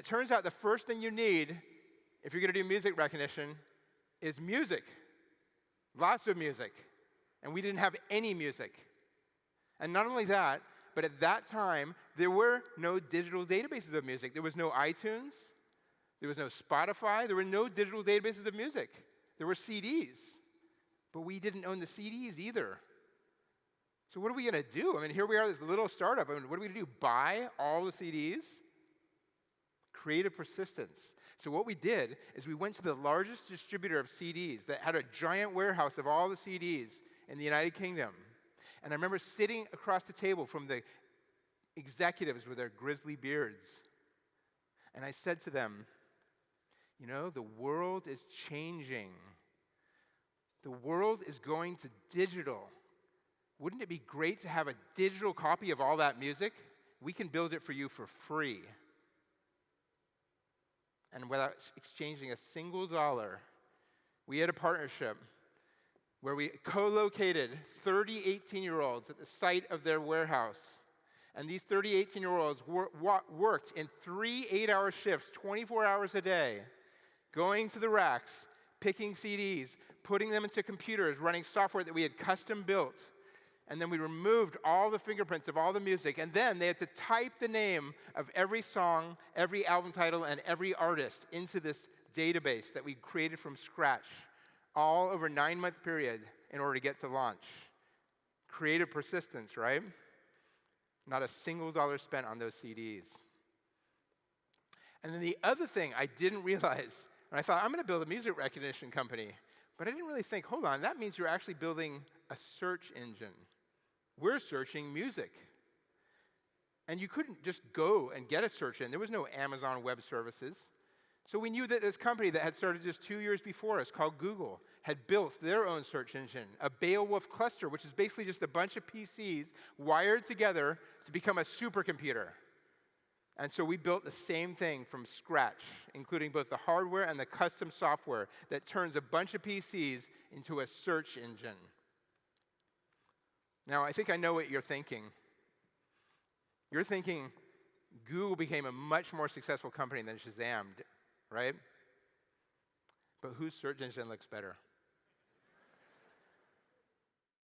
It turns out the first thing you need if you're going to do music recognition is music. Lots of music. And we didn't have any music. And not only that, but at that time, there were no digital databases of music. There was no iTunes. There was no Spotify. There were no digital databases of music. There were CDs. But we didn't own the CDs either. So what are we going to do? I mean, here we are, this little startup. I mean, what are we going to do? Buy all the CDs? Creative persistence. So what we did is we went to the largest distributor of CDs that had a giant warehouse of all the CDs in the United Kingdom. And I remember sitting across the table from the executives with their grizzly beards. And I said to them, you know, the world is changing. The world is going to digital. Wouldn't it be great to have a digital copy of all that music? We can build it for you for free. And without exchanging a single dollar, we had a partnership where we co-located 30 18-year-olds at the site of their warehouse. And these 30 18-year-olds worked in 3 8-hour shifts, 24 hours a day, going to the racks, picking CDs, putting them into computers, running software that we had custom built. And then we removed all the fingerprints of all the music. And then they had to type the name of every song, every album title, and every artist into this database that we created from scratch, all over a 9-month period in order to get to launch. Creative persistence, right? Not a single dollar spent on those CDs. And then the other thing I didn't realize, and I thought, I'm going to build a music recognition company. But I didn't really think, hold on, that means you're actually building a search engine. We're searching music. And you couldn't just go and get a search engine. There was no Amazon Web Services. So we knew that this company that had started just 2 years before us, called Google, had built their own search engine, a Beowulf cluster, which is basically just a bunch of PCs wired together to become a supercomputer. And so we built the same thing from scratch, including both the hardware and the custom software that turns a bunch of PCs into a search engine. Now, I think I know what you're thinking. You're thinking Google became a much more successful company than Shazam, right? But whose search engine looks better?